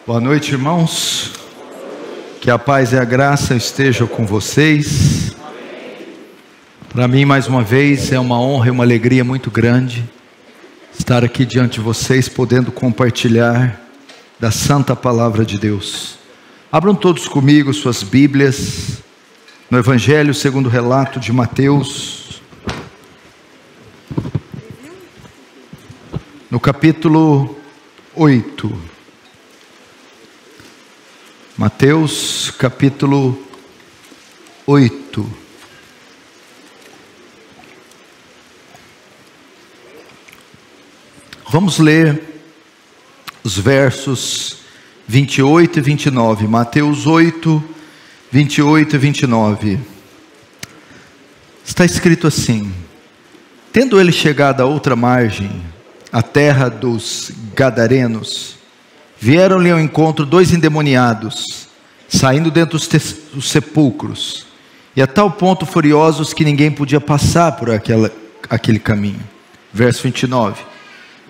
Boa noite, irmãos. Que a paz e a graça estejam com vocês. Para mim, mais uma vez, é uma honra e uma alegria muito grande estar aqui diante de vocês, podendo compartilhar da santa palavra de Deus. Abram todos comigo suas Bíblias no Evangelho segundo o relato de Mateus, no capítulo 8. Mateus capítulo 8. Vamos ler os versos 28 e 29. Mateus 8, 28 e 29. Está escrito assim: tendo ele chegado a outra margem, a terra dos Gadarenos, vieram-lhe ao encontro dois endemoniados, saindo dentro dos sepulcros, e a tal ponto furiosos que ninguém podia passar por aquele caminho. Verso 29.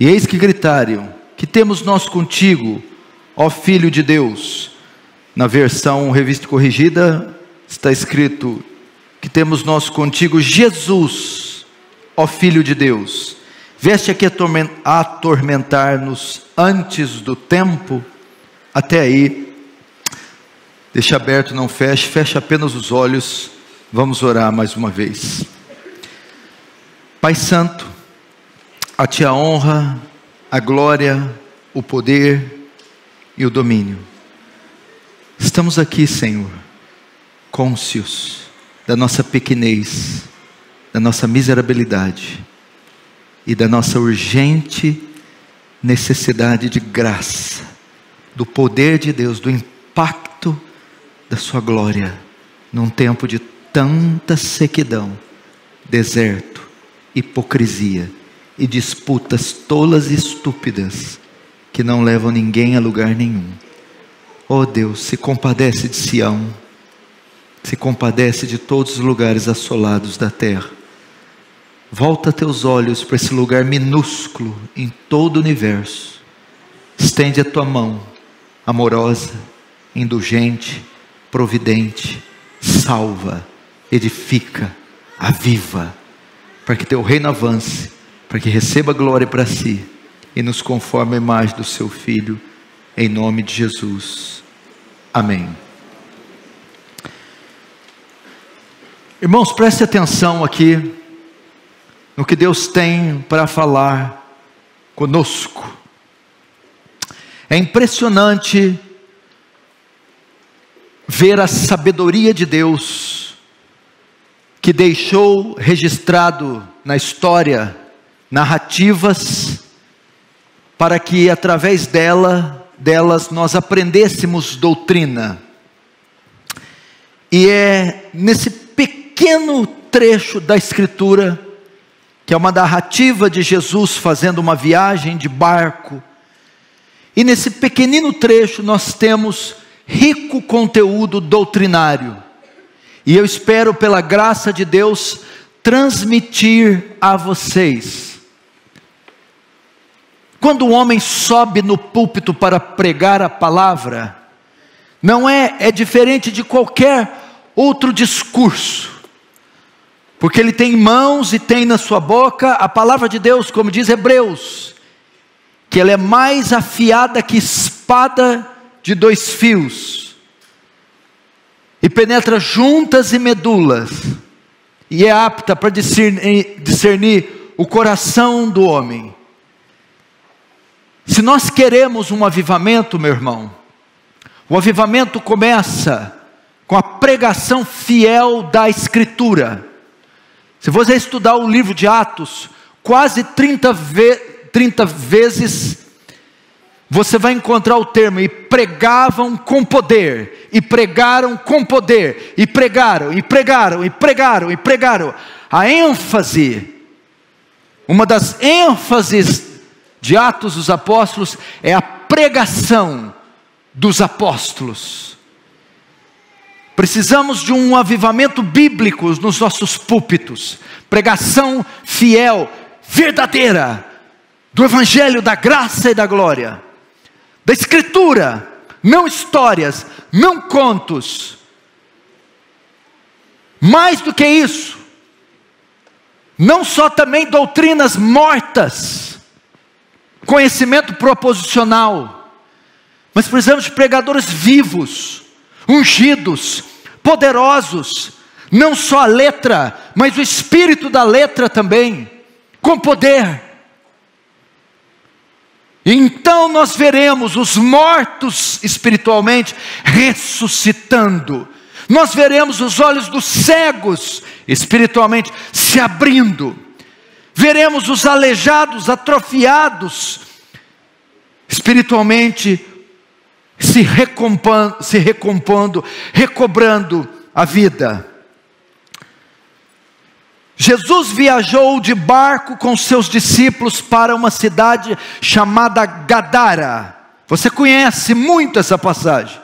E eis que gritaram: que temos nós contigo, ó Filho de Deus? Na versão Revista Corrigida está escrito: que temos nós contigo, Jesus, ó Filho de Deus? Vieste aqui atormentar-nos antes do tempo? Até aí, deixa aberto, não feche, fecha apenas os olhos. Vamos orar mais uma vez. Pai Santo, a Ti a honra, a glória, o poder e o domínio. Estamos aqui, Senhor, cônscios da nossa pequenez, da nossa miserabilidade e da nossa urgente necessidade de graça, do poder de Deus, do impacto da sua glória, num tempo de tanta sequidão, deserto, hipocrisia e disputas tolas e estúpidas, que não levam ninguém a lugar nenhum. Oh Deus, se compadece de Sião, se compadece de todos os lugares assolados da terra. Volta teus olhos para esse lugar minúsculo em todo o universo. Estende a tua mão amorosa, indulgente, providente, salva, edifica, aviva, para que teu reino avance, para que receba glória para si e nos conforme a imagem do seu Filho, em nome de Jesus. Amém. Irmãos, preste atenção aqui no que Deus tem para falar conosco. É impressionante ver a sabedoria de Deus, que deixou registrado na história narrativas, para que através delas nós aprendêssemos doutrina. E é nesse pequeno trecho da Escritura, que é uma narrativa de Jesus fazendo uma viagem de barco, e nesse pequenino trecho nós temos rico conteúdo doutrinário, e eu espero pela graça de Deus transmitir a vocês. Quando um homem sobe no púlpito para pregar a palavra, não é diferente de qualquer outro discurso, porque ele tem em mãos e tem na sua boca a palavra de Deus, como diz Hebreus, que ela é mais afiada que espada de dois fios, e penetra juntas e medulas, e é apta para discernir o coração do homem. Se nós queremos um avivamento, meu irmão, o avivamento começa com a pregação fiel da Escritura. Se você estudar o livro de Atos, quase 30 vezes, você vai encontrar o termo: e pregavam com poder, e pregaram com poder, e pregaram, e pregaram, e pregaram, e pregaram. A ênfase, uma das ênfases de Atos dos Apóstolos, é a pregação dos apóstolos. Precisamos de um avivamento bíblico nos nossos púlpitos, pregação fiel, verdadeira, do Evangelho da graça e da glória, da Escritura, não histórias, não contos. Mais do que isso, não só também doutrinas mortas, conhecimento proposicional, mas precisamos de pregadores vivos, ungidos, poderosos, não só a letra, mas o espírito da letra também, com poder. E então nós veremos os mortos espiritualmente ressuscitando, nós veremos os olhos dos cegos espiritualmente se abrindo, veremos os aleijados, atrofiados espiritualmente se recompondo, recobrando a vida. Jesus viajou de barco com seus discípulos para uma cidade chamada Gadara. Você conhece muito essa passagem.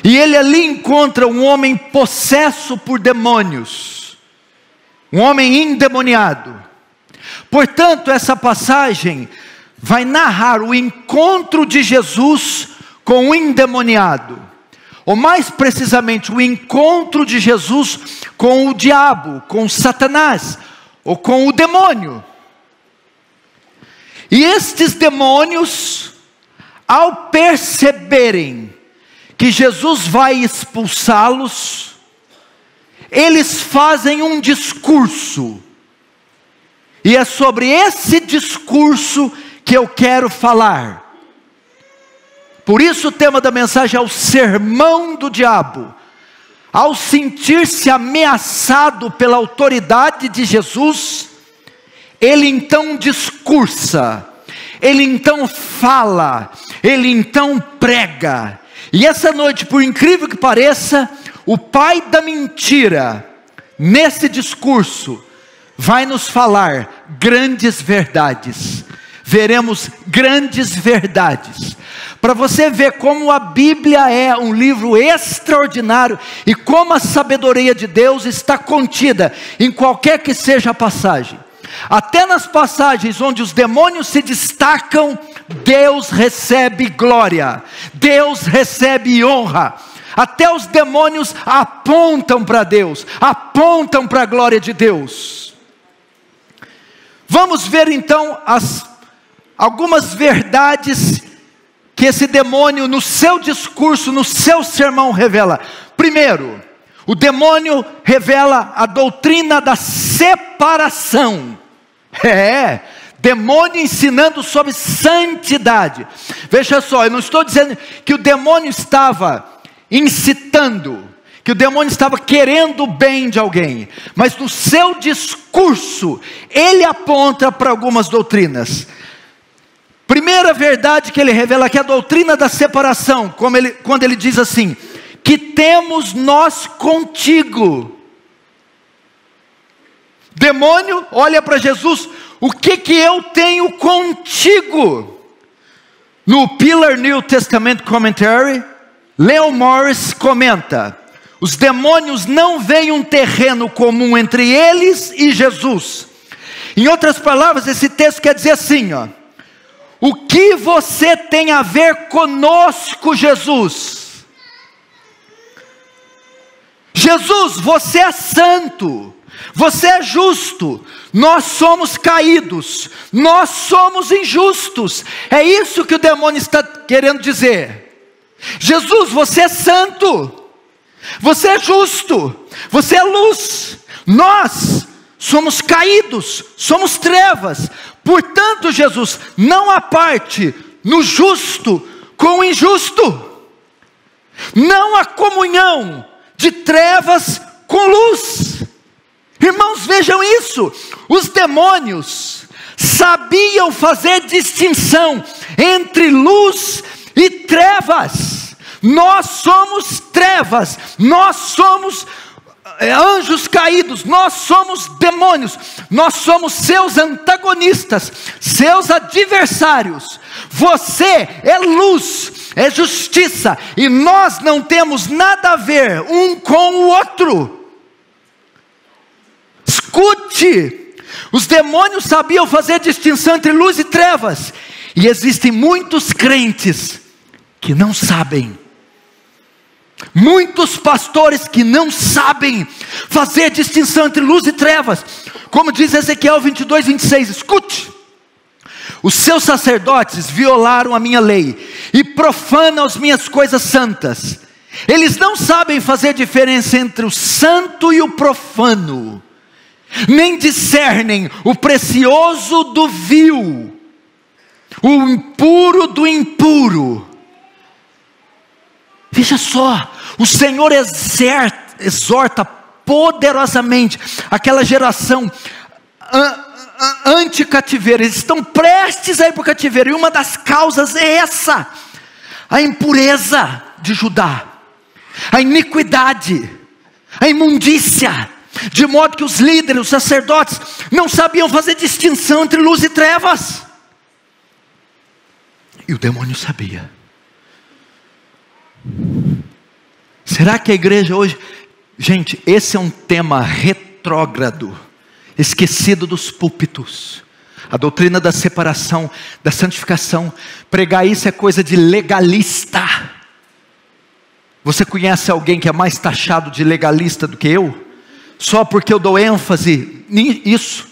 E ele ali encontra um homem possesso por demônios, um homem endemoniado. Portanto, essa passagem vai narrar o encontro de Jesus com o endemoniado, ou mais precisamente o encontro de Jesus com o diabo, com Satanás, ou com o demônio. E estes demônios, ao perceberem que Jesus vai expulsá-los, eles fazem um discurso, e é sobre esse discurso que eu quero falar. Por isso o tema da mensagem é o sermão do diabo. Ao sentir-se ameaçado pela autoridade de Jesus, ele então discursa, ele então fala, ele então prega. E essa noite, por incrível que pareça, o pai da mentira, nesse discurso, vai nos falar grandes verdades. Veremos grandes verdades, para você ver como a Bíblia é um livro extraordinário, e como a sabedoria de Deus está contida em qualquer que seja a passagem. Até nas passagens onde os demônios se destacam, Deus recebe glória, Deus recebe honra. Até os demônios apontam para Deus, apontam para a glória de Deus. Vamos ver então algumas verdades que esse demônio no seu discurso, no seu sermão revela. Primeiro, o demônio revela a doutrina da separação. Demônio ensinando sobre santidade. Veja só, eu não estou dizendo que o demônio estava incitando, que o demônio estava querendo o bem de alguém, mas no seu discurso, ele aponta para algumas doutrinas. Primeira verdade que ele revela aqui é a doutrina da separação, quando ele diz assim: que temos nós contigo. Demônio olha para Jesus: o que eu tenho contigo? No Pillar New Testament Commentary, Leon Morris comenta: os demônios não veem um terreno comum entre eles e Jesus. Em outras palavras, esse texto quer dizer assim, o que você tem a ver conosco, Jesus? Jesus, você é santo, você é justo, nós somos caídos, nós somos injustos. É isso que o demônio está querendo dizer. Jesus, você é santo, você é justo, você é luz, nós somos caídos, somos trevas. Portanto, Jesus, não há parte no justo com o injusto, não há comunhão de trevas com luz. Irmãos, vejam isso, os demônios sabiam fazer distinção entre luz e trevas. Nós somos trevas, nós somos anjos caídos, nós somos demônios, nós somos seus antagonistas, seus adversários. Você é luz, é justiça, e nós não temos nada a ver um com o outro. Escute, os demônios sabiam fazer distinção entre luz e trevas, e existem muitos crentes que não sabem. Muitos pastores que não sabem fazer distinção entre luz e trevas. Como diz Ezequiel 22, 26, escute: os seus sacerdotes violaram a minha lei e profanam as minhas coisas santas. Eles não sabem fazer diferença entre o santo e o profano, nem discernem o precioso do vil, o impuro do impuro. Veja só, o Senhor exorta poderosamente aquela geração anti-cativeiro. Eles estão prestes a ir para o cativeiro, e uma das causas é essa: a impureza de Judá, a iniquidade, a imundícia, de modo que os líderes, os sacerdotes, não sabiam fazer distinção entre luz e trevas, e o demônio sabia. Será que a igreja hoje... Gente, esse é um tema retrógrado, esquecido dos púlpitos. A doutrina da separação, da santificação. Pregar isso é coisa de legalista. Você conhece alguém que é mais taxado de legalista do que eu? Só porque eu dou ênfase nisso.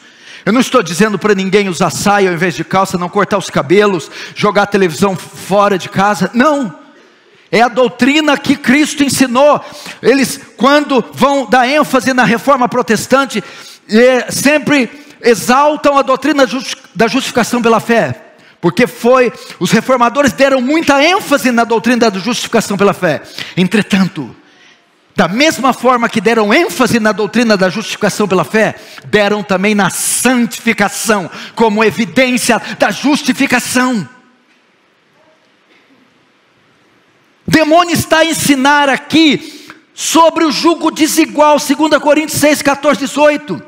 Eu não estou dizendo para ninguém usar saia ao invés de calça, não cortar os cabelos, jogar a televisão fora de casa. Não. É a doutrina que Cristo ensinou. Eles, quando vão dar ênfase na reforma protestante, sempre exaltam a doutrina da justificação pela fé. Porque os reformadores deram muita ênfase na doutrina da justificação pela fé. Entretanto, da mesma forma que deram ênfase na doutrina da justificação pela fé, deram também na santificação, como evidência da justificação. O demônio está a ensinar aqui sobre o jugo desigual. 2 Coríntios 6, 14, 18.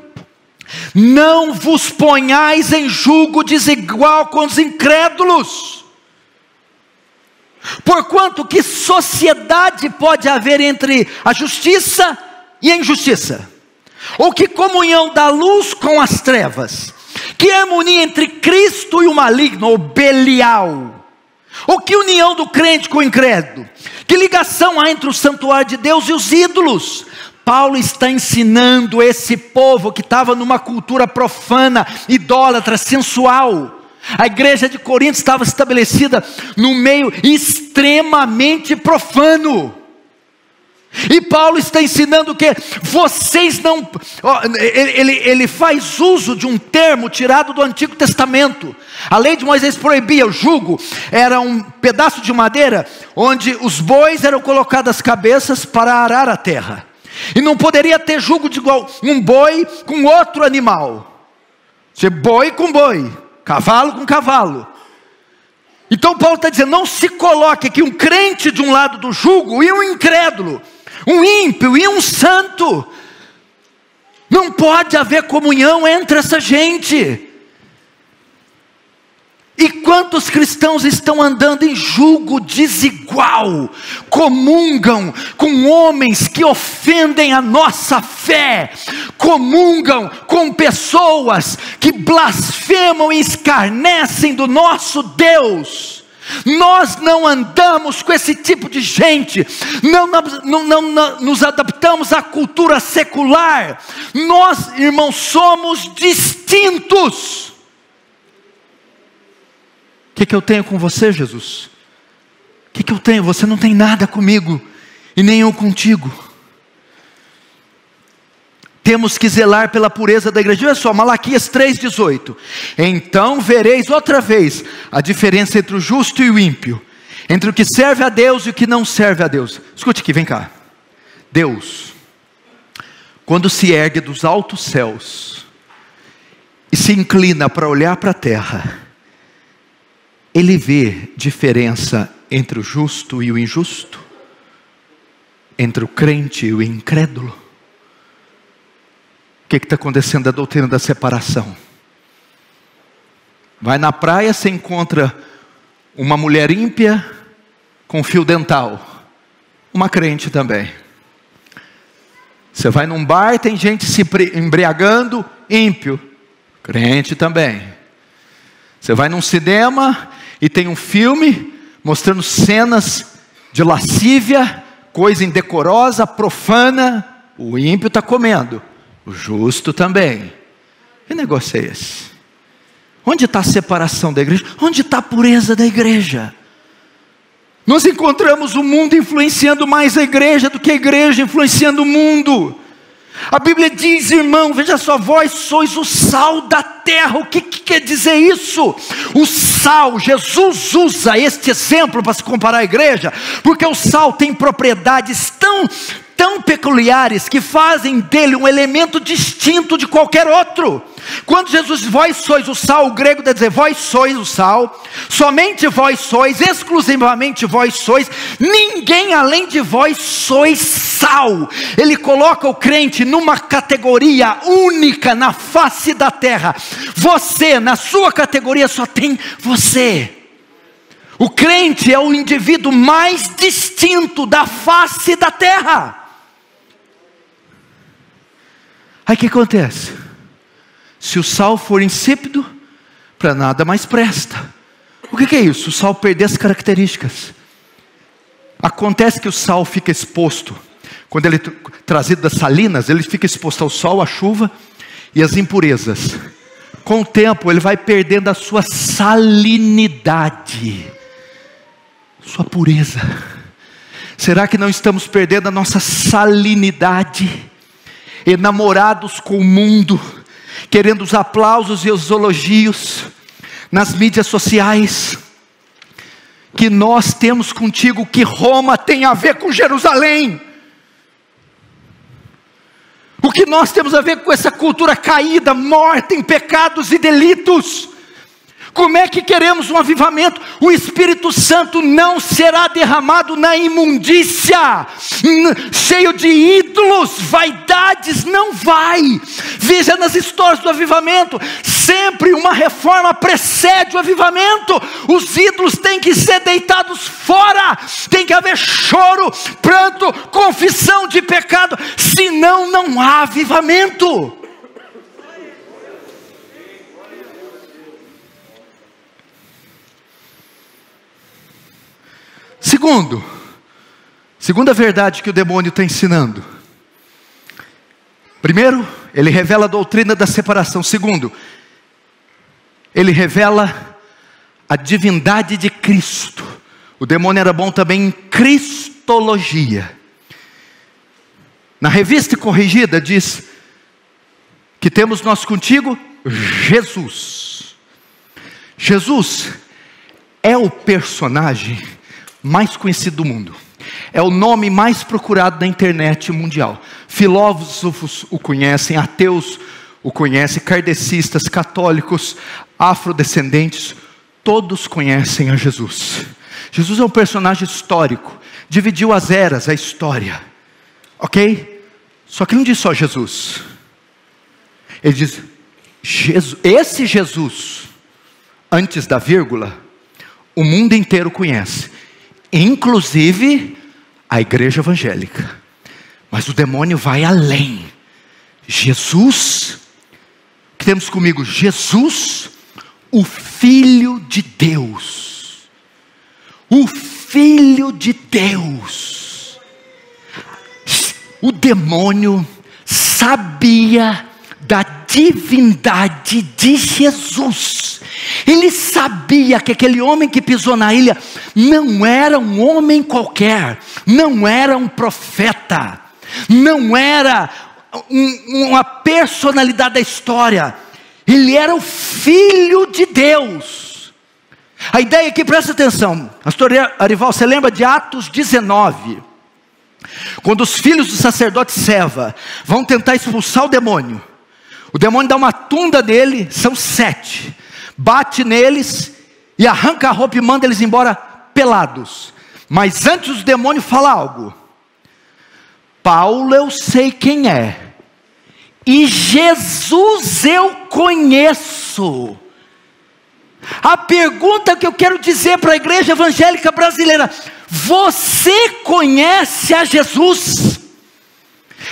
Não vos ponhais em jugo desigual com os incrédulos. Porquanto que sociedade pode haver entre a justiça e a injustiça? Ou que comunhão da luz com as trevas? Que harmonia entre Cristo e o maligno, ou Belial? Ou que união do crente com o incrédulo? Que ligação há entre o santuário de Deus e os ídolos? Paulo está ensinando esse povo que estava numa cultura profana, idólatra, sensual. A igreja de Corinto estava estabelecida num meio extremamente profano. E Paulo está ensinando que vocês não... Ele faz uso de um termo tirado do Antigo Testamento. A lei de Moisés proibia o jugo. Era um pedaço de madeira onde os bois eram colocados as cabeças para arar a terra. E não poderia ter jugo de igual um boi com outro animal. Ser boi com boi, cavalo com cavalo. Então Paulo está dizendo, não se coloque aqui um crente de um lado do jugo e um incrédulo, um ímpio e um santo. Não pode haver comunhão entre essa gente. E quantos cristãos estão andando em jugo desigual, comungam com homens que ofendem a nossa fé, comungam com pessoas que blasfemam e escarnecem do nosso Deus. Nós não andamos com esse tipo de gente, não nos adaptamos à cultura secular. Nós, irmãos, somos distintos. O que eu tenho com você, Jesus? O que eu tenho? Você não tem nada comigo, e nem eu contigo. Temos que zelar pela pureza da igreja. Olha só, Malaquias 3,18. Então vereis outra vez a diferença entre o justo e o ímpio, entre o que serve a Deus e o que não serve a Deus. Escute aqui, vem cá. Deus, quando se ergue dos altos céus e se inclina para olhar para a terra, Ele vê diferença entre o justo e o injusto, entre o crente e o incrédulo. O que está acontecendo da doutrina da separação? Vai na praia, você encontra uma mulher ímpia com fio dental, uma crente também. Você vai num bar, tem gente se embriagando, ímpio, crente também. Você vai num cinema e tem um filme mostrando cenas de lascívia, coisa indecorosa, profana. O ímpio está comendo, o justo também. Que negócio é esse? Onde está a separação da igreja? Onde está a pureza da igreja? Nós encontramos o mundo influenciando mais a igreja do que a igreja influenciando o mundo. A Bíblia diz, irmão, veja só, vós sois o sal da terra. O que quer dizer isso? O sal, Jesus usa este exemplo para se comparar à igreja, porque o sal tem propriedades tão peculiares que fazem dele um elemento distinto de qualquer outro. Quando Jesus diz, vós sois o sal, o grego deve dizer, vós sois o sal, somente vós sois, exclusivamente vós sois, ninguém além de vós sois sal. Ele coloca o crente numa categoria única na face da terra. Você, na sua categoria, só tem você. O crente é o indivíduo mais distinto da face da terra. Aí o que acontece? Se o sal for insípido, para nada mais presta. O que é isso? O sal perder as características. Acontece que o sal fica exposto, quando ele é trazido das salinas, ele fica exposto ao sol, à chuva e às impurezas. Com o tempo ele vai perdendo a sua salinidade, sua pureza. Será que não estamos perdendo a nossa salinidade? Enamorados com o mundo, querendo os aplausos e os elogios nas mídias sociais. Que nós temos contigo que Roma tem a ver com Jerusalém. O que nós temos a ver com essa cultura caída, morta em pecados e delitos? Como é que queremos um avivamento? O Espírito Santo não será derramado na imundícia, cheio de ídolos, vaidades, não vai. Veja nas histórias do avivamento, sempre uma reforma precede o avivamento. Os ídolos têm que ser deitados fora, tem que haver choro, pranto, confissão de pecado, senão não há avivamento. Segunda verdade que o demônio está ensinando. Primeiro, ele revela a doutrina da separação. Segundo, ele revela a divindade de Cristo. O demônio era bom também em cristologia. Na Revista Corrigida diz que temos nós contigo Jesus. Jesus é o personagem mais conhecido do mundo. É o nome mais procurado na internet mundial. Filósofos o conhecem, ateus o conhecem, kardecistas, católicos, afrodescendentes, todos conhecem a Jesus. Jesus é um personagem histórico, dividiu as eras, a história, ok? Só que não diz só Jesus. Ele diz, esse Jesus, antes da vírgula, o mundo inteiro conhece, inclusive a igreja evangélica. Mas o demônio vai além. Jesus, que temos comigo? Jesus, o Filho de Deus. O Filho de Deus. O demônio sabia da divindade de Jesus. Ele sabia que aquele homem que pisou na ilha não era um homem qualquer, não era um profeta, não era uma personalidade da história. Ele era o Filho de Deus. A ideia aqui, presta atenção, pastor Arival, você lembra de Atos 19? Quando os filhos do sacerdote Seva vão tentar expulsar o demônio dá uma tunda nele, são 7, bate neles e arranca a roupa e manda eles embora pelados. Mas antes o demônio fala algo. Paulo eu sei quem é, e Jesus eu conheço. A pergunta que eu quero dizer para a igreja evangélica brasileira: você conhece a Jesus?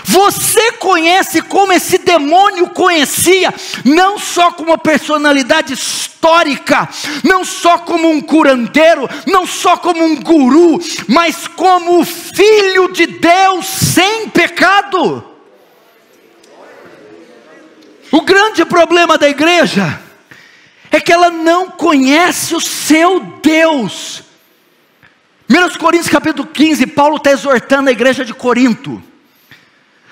Você conhece como esse demônio conhecia, não só como uma personalidade histórica, não só como um curandeiro, não só como um guru, mas como o Filho de Deus sem pecado. O grande problema da igreja é que ela não conhece o seu Deus. 1 Coríntios capítulo 15, Paulo está exortando a igreja de Corinto.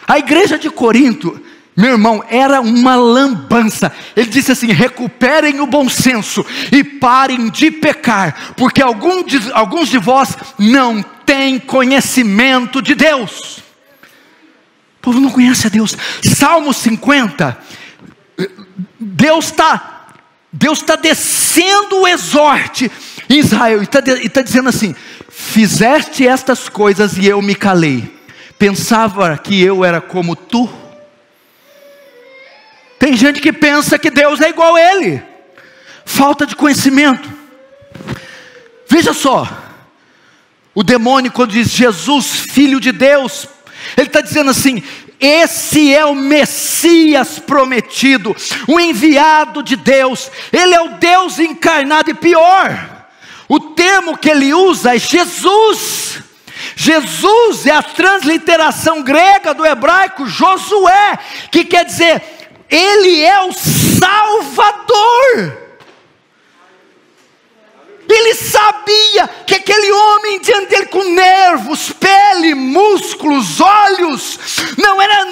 A igreja de Corinto, meu irmão, era uma lambança. Ele disse assim: recuperem o bom senso e parem de pecar, porque alguns de vós não têm conhecimento de Deus. O povo não conhece a Deus. Salmo 50, Deus está descendo o exorte em Israel, e está dizendo assim: fizeste estas coisas e eu me calei. Pensava que eu era como tu. Tem gente que pensa que Deus é igual a ele. Falta de conhecimento. Veja só, o demônio, quando diz Jesus, Filho de Deus, ele está dizendo assim: esse é o Messias prometido, o enviado de Deus. Ele é o Deus encarnado. E pior, o termo que ele usa é Jesus. Jesus é a transliteração grega do hebraico Josué, que quer dizer, ele é o Salvador. Ele sabia que aquele homem diante dele, com nervos, pele, músculos, olhos, não era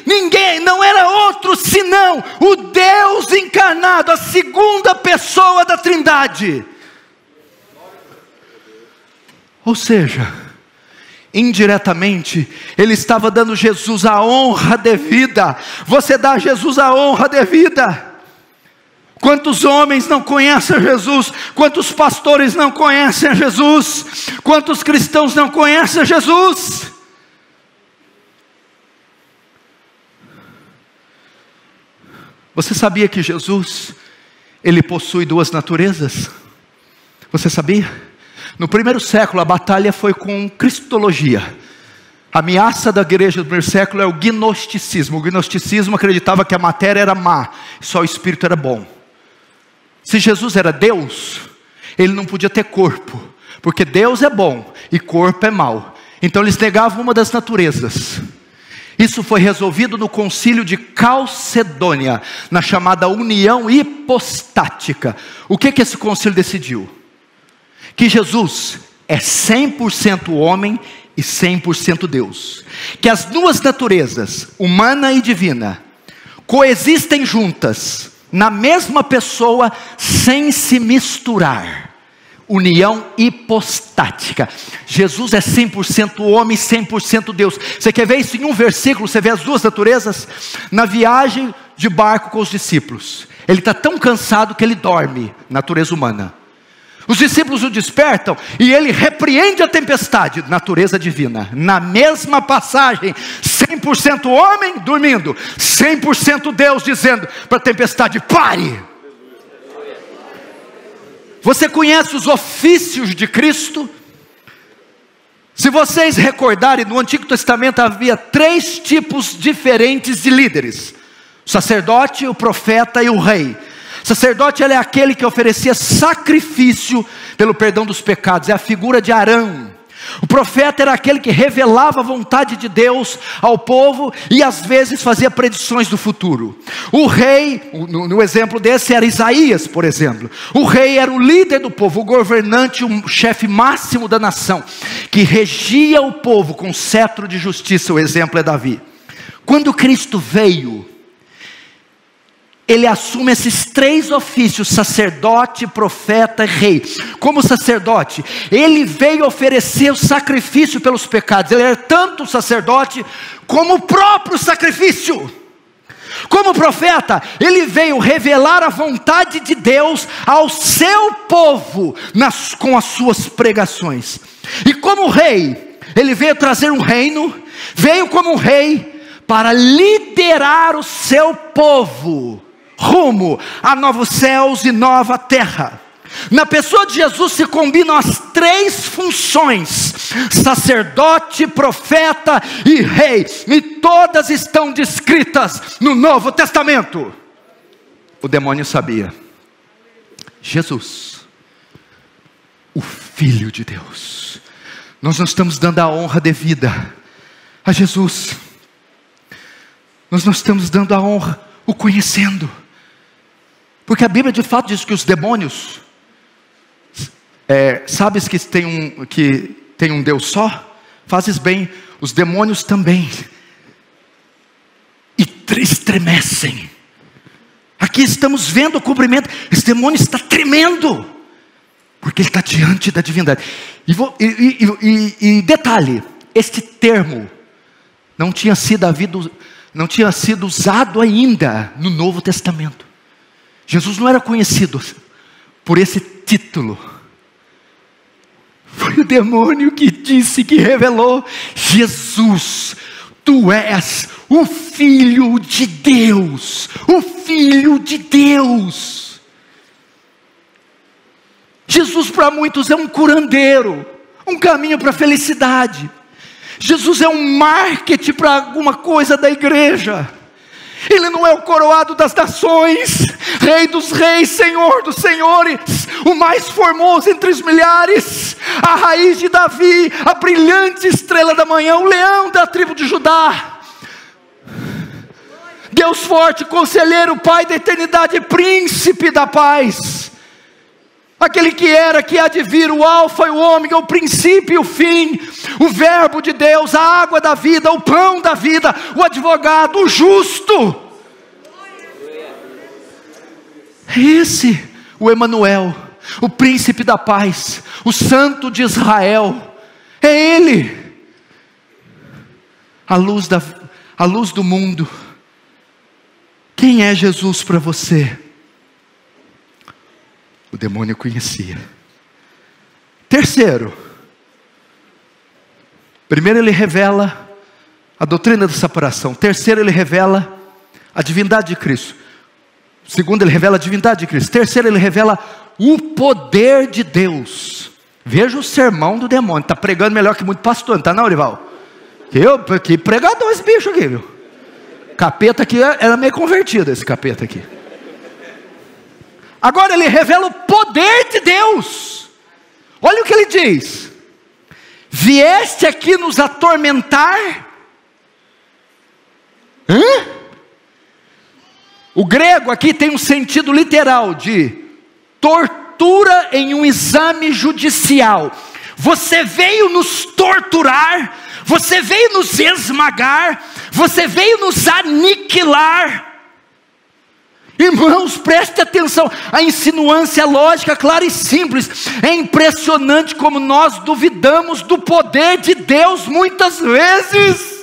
ninguém, não era outro senão o Deus encarnado, a segunda pessoa da Trindade. Ou seja, indiretamente, ele estava dando Jesus a honra devida. Você dá a Jesus a honra devida. Quantos homens não conhecem a Jesus? Quantos pastores não conhecem a Jesus? Quantos cristãos não conhecem a Jesus? Você sabia que Jesus, ele possui duas naturezas? Você sabia? No primeiro século, a batalha foi com cristologia. A ameaça da igreja do primeiro século é o gnosticismo. O gnosticismo acreditava que a matéria era má, só o espírito era bom. Se Jesus era Deus, ele não podia ter corpo, porque Deus é bom e corpo é mau. Então eles negavam uma das naturezas. Isso foi resolvido no concílio de Calcedônia, na chamada união hipostática. O que esse concílio decidiu? Que Jesus é 100% homem e 100% Deus. Que as duas naturezas, humana e divina, coexistem juntas, na mesma pessoa, sem se misturar. União hipostática. Jesus é 100% homem e 100% Deus. Você quer ver isso em um versículo? Você vê as duas naturezas? Na viagem de barco com os discípulos, ele está tão cansado que ele dorme, natureza humana. Os discípulos o despertam e ele repreende a tempestade, natureza divina. Na mesma passagem, 100% homem dormindo, 100% Deus dizendo para a tempestade: pare. Você conhece os ofícios de Cristo? Se vocês recordarem, no Antigo Testamento havia 3 tipos diferentes de líderes: o sacerdote, o profeta e o rei. O sacerdote, ele é aquele que oferecia sacrifício pelo perdão dos pecados, é a figura de Arão. O profeta era aquele que revelava a vontade de Deus ao povo e às vezes fazia predições do futuro. O rei, no exemplo desse, era Isaías, por exemplo. O rei era o líder do povo, o governante, o chefe máximo da nação, que regia o povo com cetro de justiça. O exemplo é Davi. Quando Cristo veio, ele assume esses 3 ofícios: sacerdote, profeta e rei. Como sacerdote, ele veio oferecer o sacrifício pelos pecados. Ele era tanto sacerdote como o próprio sacrifício. Como profeta, ele veio revelar a vontade de Deus ao seu povo com as suas pregações. E como rei, ele veio trazer um reino, veio como um rei para liderar o seu povo rumo a novos céus e nova terra. Na pessoa de Jesus se combinam as três funções: sacerdote, profeta e rei, e todas estão descritas no Novo Testamento. O demônio sabia. Jesus, o Filho de Deus. Nós não estamos dando a honra devida a Jesus. Nós não estamos dando a honra, o conhecendo. Porque a Bíblia de fato diz que os demônios, sabes que tem um Deus só? Fazes bem, os demônios também. E estremecem. Aqui estamos vendo o cumprimento. Esse demônio está tremendo, porque ele está diante da divindade. E detalhe, este termo não tinha sido usado ainda no Novo Testamento. Jesus não era conhecido por esse título. Foi o demônio que disse, que revelou: Jesus, tu és o Filho de Deus, o Filho de Deus. Jesus para muitos é um curandeiro, um caminho para a felicidade. Jesus é um marketing para alguma coisa da igreja. Ele não é o coroado das nações, Rei dos reis, Senhor dos senhores, o mais formoso entre os milhares, a raiz de Davi, a brilhante estrela da manhã, o leão da tribo de Judá. Deus forte, conselheiro, Pai da eternidade, príncipe da paz. Aquele que era, que há de vir, o alfa e o ômega, o princípio e o fim, o verbo de Deus, a água da vida, o pão da vida, o advogado, o justo. Esse, o Emanuel, o príncipe da paz, o santo de Israel, é Ele, a luz do mundo. Quem é Jesus para você? O demônio conhecia. Terceiro, primeiro ele revela a doutrina da separação. Terceiro, ele revela a divindade de Cristo. Segundo, ele revela a divindade de Cristo. Terceiro, ele revela o poder de Deus. Veja o sermão do demônio. Está pregando melhor que muito pastor, não está não, Orival? Que pregador esse bicho aqui, viu? Capeta aqui, era meio convertido esse capeta aqui. Agora ele revela o poder de Deus. Olha o que ele diz: vieste aqui nos atormentar? O grego aqui tem um sentido literal de tortura em um exame judicial. Você veio nos torturar, você veio nos esmagar, você veio nos aniquilar. Irmãos, preste atenção, a insinuância é lógica, clara e simples. É impressionante como nós duvidamos do poder de Deus muitas vezes.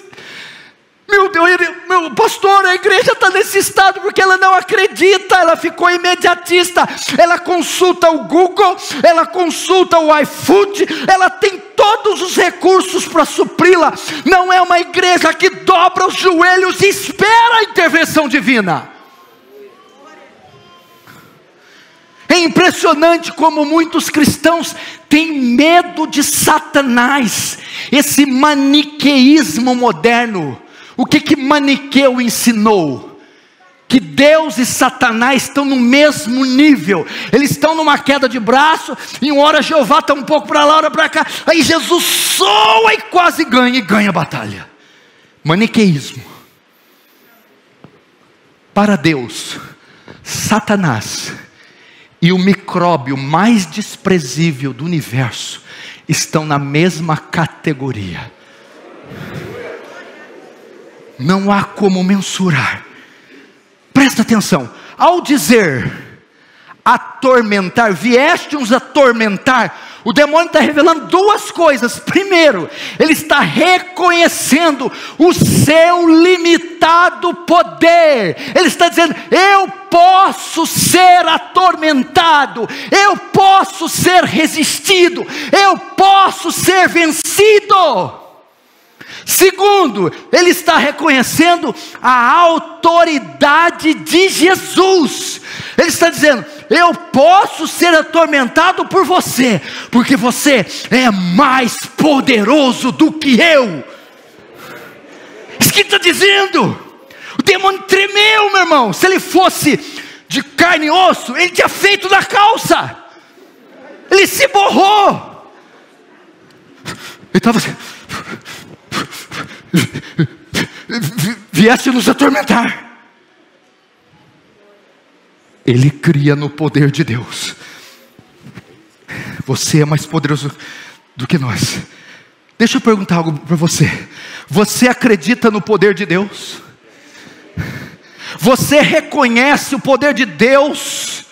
Meu Deus, meu pastor, a igreja está nesse estado porque ela não acredita, ela ficou imediatista, ela consulta o Google, ela consulta o iFood, ela tem todos os recursos para supri-la. Não é uma igreja que dobra os joelhos e espera a intervenção divina. É impressionante como muitos cristãos têm medo de Satanás, esse maniqueísmo moderno. O que Maniqueu ensinou? Que Deus e Satanás estão no mesmo nível, eles estão numa queda de braço, e uma hora Jeová está um pouco para lá, hora para cá, aí Jesus soa e quase ganha a batalha. Maniqueísmo. Para Deus, Satanás e o micróbio mais desprezível do universo estão na mesma categoria. Não há como mensurar. Presta atenção, ao dizer atormentar, vieste uns atormentar, o demônio está revelando duas coisas. Primeiro, ele está reconhecendo o seu limitado poder. Ele está dizendo: eu posso ser atormentado, eu posso ser resistido, eu posso ser vencido. Segundo, ele está reconhecendo a autoridade de Jesus. Ele está dizendo: eu posso ser atormentado por você, porque você é mais poderoso do que eu. Isso que está dizendo. O demônio tremeu, meu irmão. Se ele fosse de carne e osso, ele tinha feito na calça. Ele se borrou. Ele estava assim: vieste nos atormentar. Ele cria no poder de Deus. Você é mais poderoso do que nós. Deixa eu perguntar algo para você. Você acredita no poder de Deus? Você reconhece o poder de Deus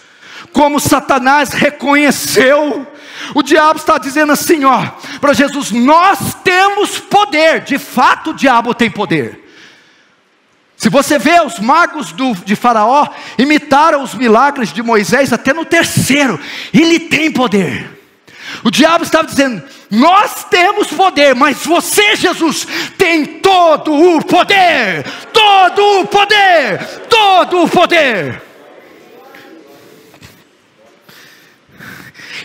como Satanás reconheceu? O diabo está dizendo assim, ó, para Jesus: nós temos poder. De fato o diabo tem poder. Se você vê, os magos de Faraó imitaram os milagres de Moisés até no terceiro. Ele tem poder. O diabo estava dizendo: nós temos poder, mas você, Jesus, tem todo o poder. Todo o poder. Todo o poder.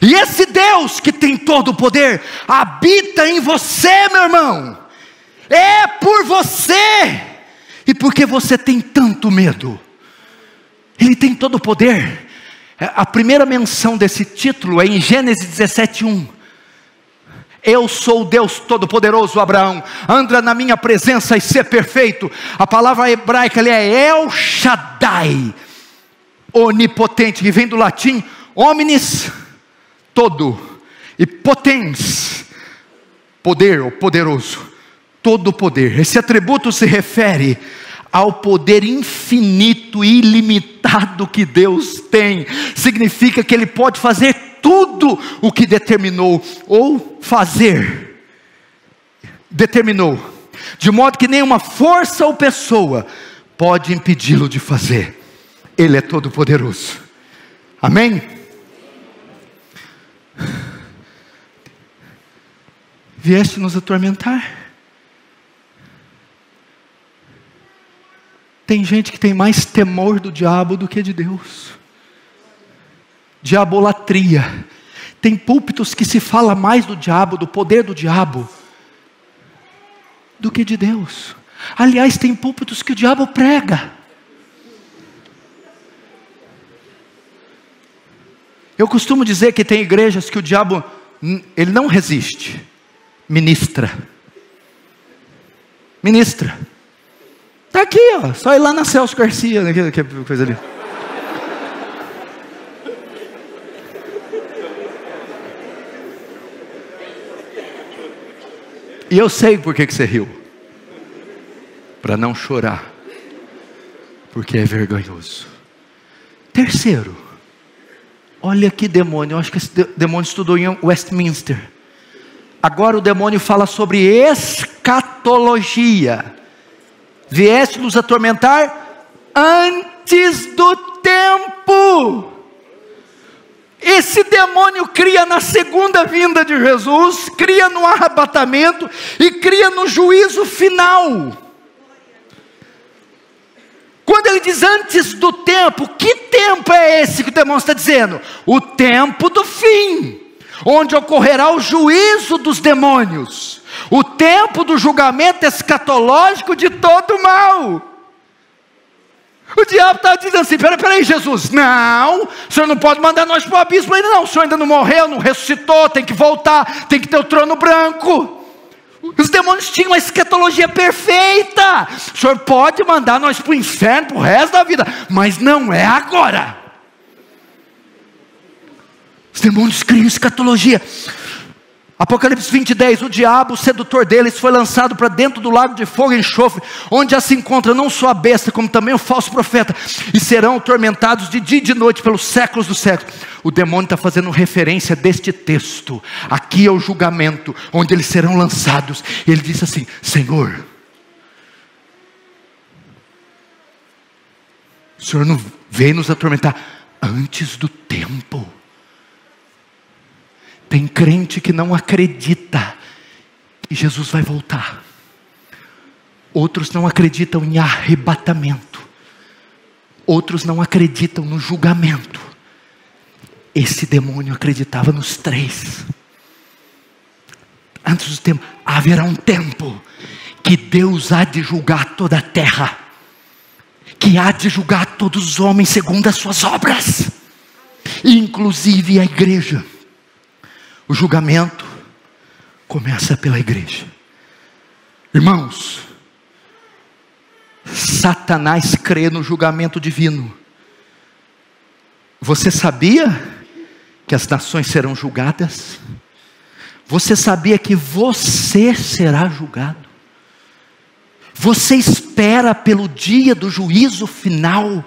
E esse Deus que tem todo o poder habita em você, meu irmão. É por você. E por que você tem tanto medo? Ele tem todo o poder. A primeira menção desse título é em Gênesis 17:1. Eu sou o Deus Todo-Poderoso, Abraão, anda na minha presença e ser perfeito. A palavra hebraica ali é El Shaddai, onipotente, que vem do latim omnis, todo, e potens, poder ou poderoso, todo poder. Esse atributo se refere ao poder infinito e ilimitado que Deus tem. Significa que Ele pode fazer tudo o que determinou, ou determinou, de modo que nenhuma força ou pessoa pode impedi-lo de fazer. Ele é todo poderoso. Amém? Vieste nos atormentar. Tem gente que tem mais temor do diabo do que de Deus. Diabolatria. Tem púlpitos que se fala mais do diabo, do poder do diabo, do que de Deus. Aliás, tem púlpitos que o diabo prega. Eu costumo dizer que tem igrejas que o diabo, ele não resiste, ministra. Está aqui, ó, só ir lá na Celso Garcia, né, que coisa ali. E eu sei por que você riu. Para não chorar. Porque é vergonhoso. Terceiro, olha que demônio. Eu acho que esse demônio estudou em Westminster. Agora o demônio fala sobre escatologia. Vieste nos atormentar antes do tempo. Esse demônio cria na segunda vinda de Jesus, cria no arrebatamento e cria no juízo final. Quando ele diz antes do tempo, que tempo é esse que o demônio está dizendo? O tempo do fim, onde ocorrerá o juízo dos demônios, o tempo do julgamento escatológico de todo o mal. O diabo está dizendo assim: peraí Jesus, não, o Senhor não pode mandar nós para o abismo ainda não, o Senhor ainda não morreu, não ressuscitou, tem que voltar, tem que ter o trono branco. Os demônios tinham a escatologia perfeita. O Senhor pode mandar nós para o inferno para o resto da vida, mas não é agora. Os demônios criam escatologia. Apocalipse 20:10, o diabo, o sedutor deles, foi lançado para dentro do lago de fogo e enxofre, onde já se encontra não só a besta, como também o falso profeta, e serão atormentados de dia e de noite pelos séculos dos séculos. O demônio está fazendo referência deste texto. Aqui é o julgamento, onde eles serão lançados. Ele diz assim: Senhor, o Senhor não veio nos atormentar antes do tempo. Tem crente que não acredita que Jesus vai voltar. Outros não acreditam em arrebatamento. Outros não acreditam no julgamento. Esse demônio acreditava nos três. Antes do tempo, haverá um tempo que Deus há de julgar toda a terra, que há de julgar todos os homens segundo as suas obras, inclusive a igreja. O julgamento começa pela igreja. Irmãos, Satanás crê no julgamento divino. Você sabia que as nações serão julgadas? Você sabia que você será julgado? Você espera pelo dia do juízo final?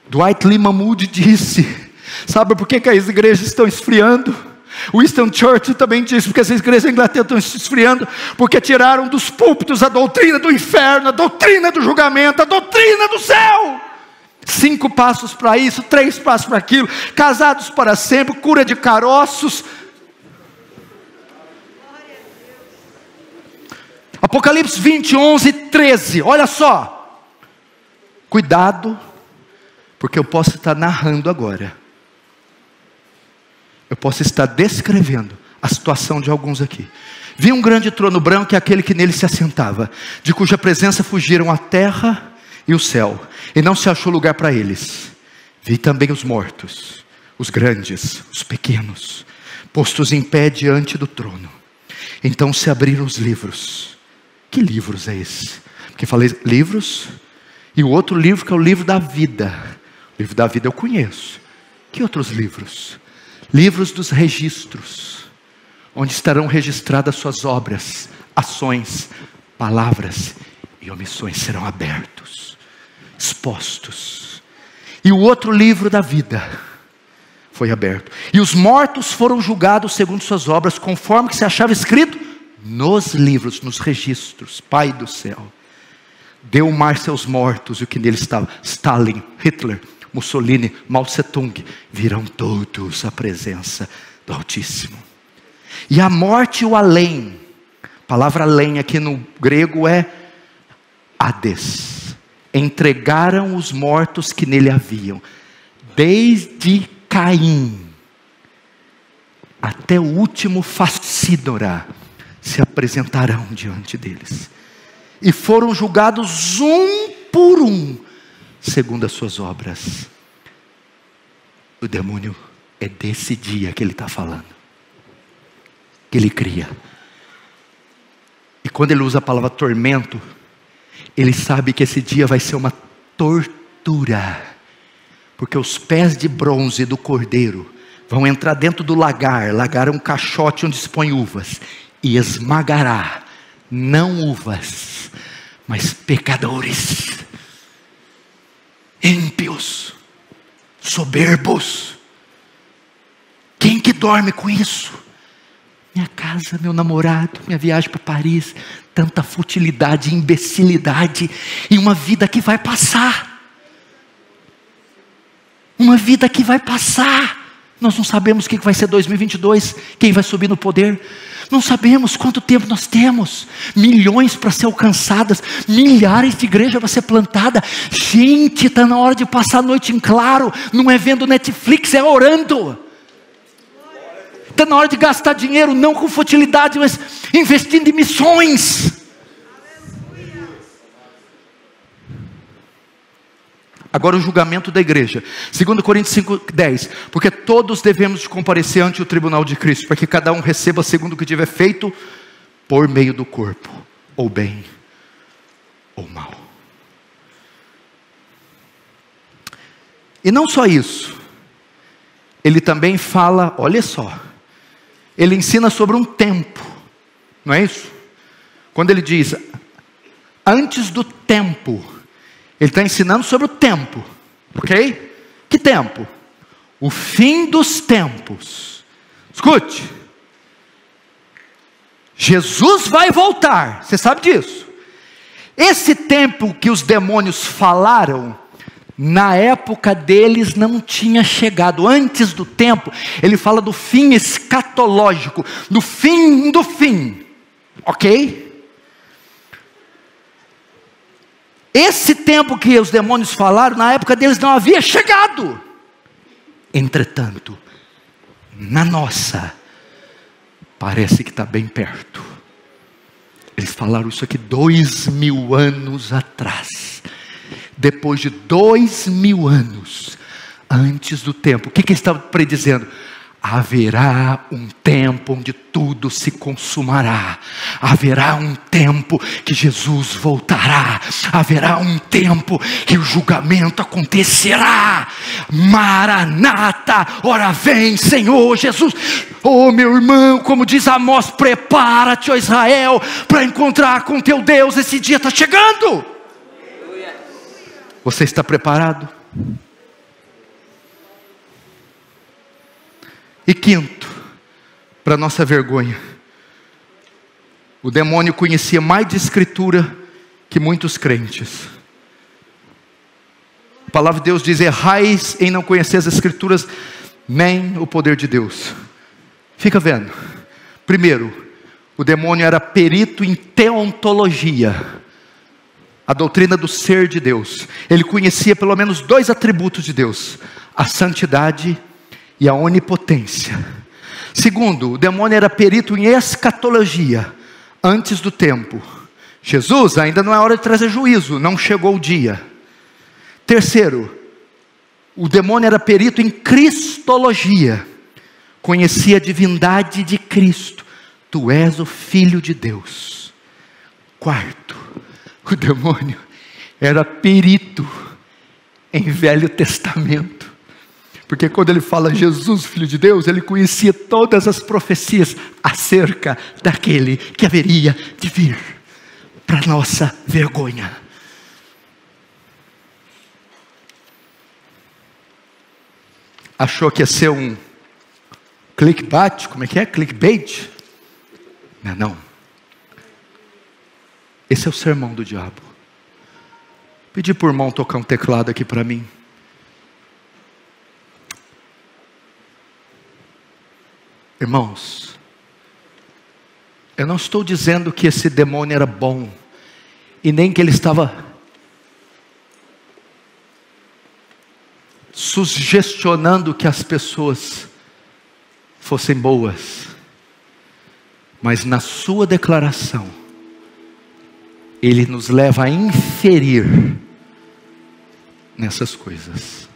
Dwight Lyman Moody disse: sabe por que as igrejas estão esfriando? Winston Churchill também disse: porque as igrejas da Inglaterra estão se esfriando, porque tiraram dos púlpitos a doutrina do inferno, a doutrina do julgamento, a doutrina do céu. 5 passos para isso, 3 passos para aquilo, casados para sempre, cura de caroços. Apocalipse 20, 11, 13, olha só. Cuidado, porque eu posso estar narrando agora. Eu posso estar descrevendo a situação de alguns aqui. Vi um grande trono branco e aquele que nele se assentava, de cuja presença fugiram a terra e o céu, e não se achou lugar para eles. Vi também os mortos, os grandes, os pequenos, postos em pé diante do trono. Então se abriram os livros. Que livros é esse? Porque falei livros, e o outro livro que é o livro da vida. O livro da vida eu conheço. Que outros livros? Livros dos registros, onde estarão registradas suas obras, ações, palavras e omissões serão abertos, expostos. E o outro livro da vida foi aberto. E os mortos foram julgados segundo suas obras, conforme que se achava escrito nos livros, nos registros. Pai do céu, deu o mar seus mortos e o que nele estava. Stalin, Hitler, Mussolini, Mao Tse-tung, virão todos à presença do Altíssimo. E a morte e o além, a palavra além aqui no grego é Hades, entregaram os mortos que nele haviam, desde Caim até o último facínora, se apresentarão diante deles, e foram julgados um por um, segundo as suas obras. O demônio é desse dia que ele está falando, que ele cria. E quando ele usa a palavra tormento, ele sabe que esse dia vai ser uma tortura, porque os pés de bronze do cordeiro vão entrar dentro do lagar. Lagar é um caixote onde se põe uvas, e esmagará, não uvas, mas pecadores, ímpios, soberbos. Quem que dorme com isso? Minha casa, meu namorado, minha viagem para Paris, tanta futilidade, imbecilidade, e uma vida que vai passar. Uma vida que vai passar. Nós não sabemos o que vai ser 2022, quem vai subir no poder. Não sabemos quanto tempo nós temos. Milhões para ser alcançadas, milhares de igrejas para ser plantada. Gente, está na hora de passar a noite em claro. Não é vendo Netflix, é orando. Está na hora de gastar dinheiro, não com futilidade, mas investindo em missões. Agora o julgamento da igreja. 2 Coríntios 5:10. Porque todos devemos comparecer ante o tribunal de Cristo, para que cada um receba segundo o que tiver feito por meio do corpo, ou bem ou mal. E não só isso, ele também fala, olha só, ele ensina sobre um tempo, não é isso? Quando ele diz, antes do tempo, ele está ensinando sobre o tempo, ok? Que tempo? O fim dos tempos. Escute, Jesus vai voltar, você sabe disso. Esse tempo que os demônios falaram, na época deles não tinha chegado. Antes do tempo, ele fala do fim escatológico, do fim, ok? Esse tempo que os demônios falaram, na época deles não havia chegado. Entretanto, na nossa, parece que está bem perto. Eles falaram isso aqui 2000 anos atrás. Depois de 2000 anos, antes do tempo, o que eles estavam predizendo? Haverá um tempo onde tudo se consumará. Haverá um tempo que Jesus voltará. Haverá um tempo que o julgamento acontecerá. Maranata, ora vem Senhor Jesus. Oh meu irmão, como diz Amós, prepara-te, ó Israel, para encontrar com teu Deus. Esse dia está chegando. Você está preparado? E quinto, para nossa vergonha, o demônio conhecia mais de escritura que muitos crentes. A palavra de Deus diz: errais em não conhecer as escrituras, nem o poder de Deus. Fica vendo. Primeiro, o demônio era perito em teontologia, a doutrina do ser de Deus. Ele conhecia pelo menos 2 atributos de Deus: a santidade e a onipotência. Segundo, o demônio era perito em escatologia, antes do tempo. Jesus, ainda não é hora de trazer juízo, não chegou o dia. Terceiro, o demônio era perito em cristologia, conhecia a divindade de Cristo. Tu és o Filho de Deus. Quarto, o demônio era perito em Velho Testamento. Porque quando ele fala Jesus, Filho de Deus, ele conhecia todas as profecias acerca daquele que haveria de vir, para nossa vergonha. Achou que ia ser um clickbait? Como é que é? Clickbait? Não. Esse é o sermão do diabo. Pedi por irmão tocar um teclado aqui para mim. Irmãos, eu não estou dizendo que esse demônio era bom, e nem que ele estava sugestionando que as pessoas fossem boas. Mas na sua declaração, ele nos leva a inferir nessas coisas.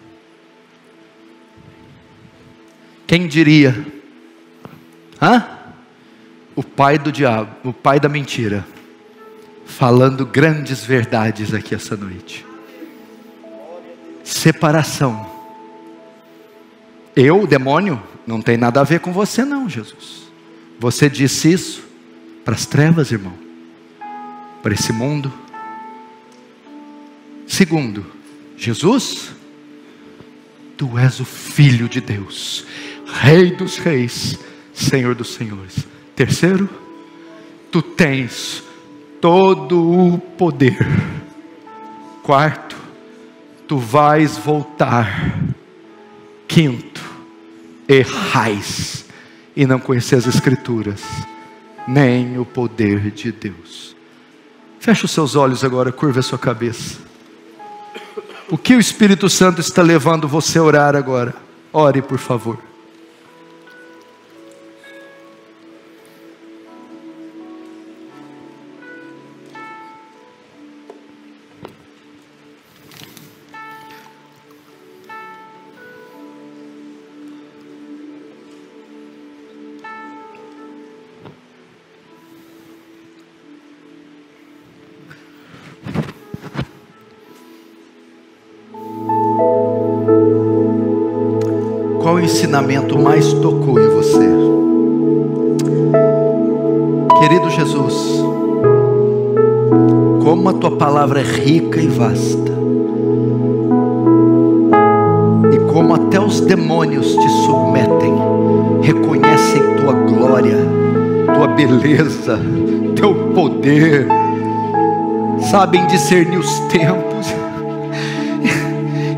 Quem diria? O pai do diabo, o pai da mentira, falando grandes verdades aqui essa noite. Separação. Eu, demônio, não tem nada a ver com você não, Jesus. Você disse isso para as trevas, irmão, para esse mundo. Segundo, Jesus, tu és o Filho de Deus, Rei dos reis, Senhor dos senhores. Terceiro, tu tens todo o poder. Quarto, tu vais voltar. Quinto, errais e não conhecer as escrituras, nem o poder de Deus. Feche os seus olhos agora, curva a sua cabeça. O que o Espírito Santo está levando você a orar agora? Ore, por favor. Qual o ensinamento mais tocou em você? Querido Jesus, como a tua palavra é rica e vasta, e como até os demônios te submetem, reconhecem tua glória, tua beleza, teu poder, sabem discernir os tempos,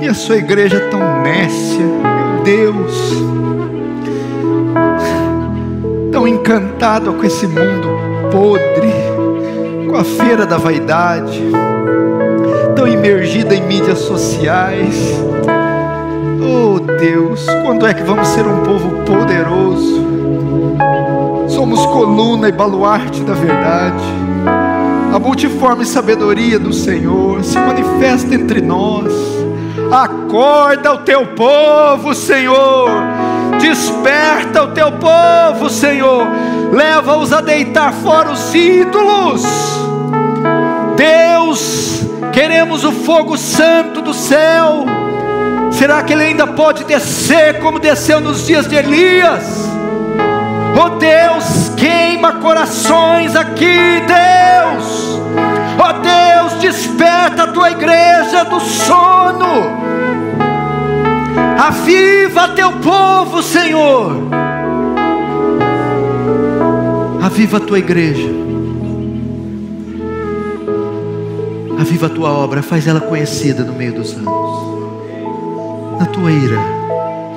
e a sua igreja é tão nécia, meu Deus, tão encantado com esse mundo podre, com a feira da vaidade, tão imergida em mídias sociais. Oh Deus, quando é que vamos ser um povo poderoso? Somos coluna e baluarte da verdade. A multiforme sabedoria do Senhor se manifesta entre nós. Acorda o teu povo, Senhor. Desperta o teu povo, Senhor. Leva-os a deitar fora os ídolos. Deus, queremos o fogo santo do céu. Será que ele ainda pode descer como desceu nos dias de Elias? Oh Deus, queima corações aqui, Deus. Oh Deus, desperta a tua igreja do sono. Aviva teu povo, Senhor. Aviva a tua igreja. Aviva a tua obra, faz ela conhecida no meio dos anos. Na tua ira,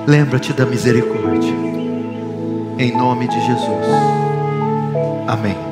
lembra-te da misericórdia. Em nome de Jesus. Amém.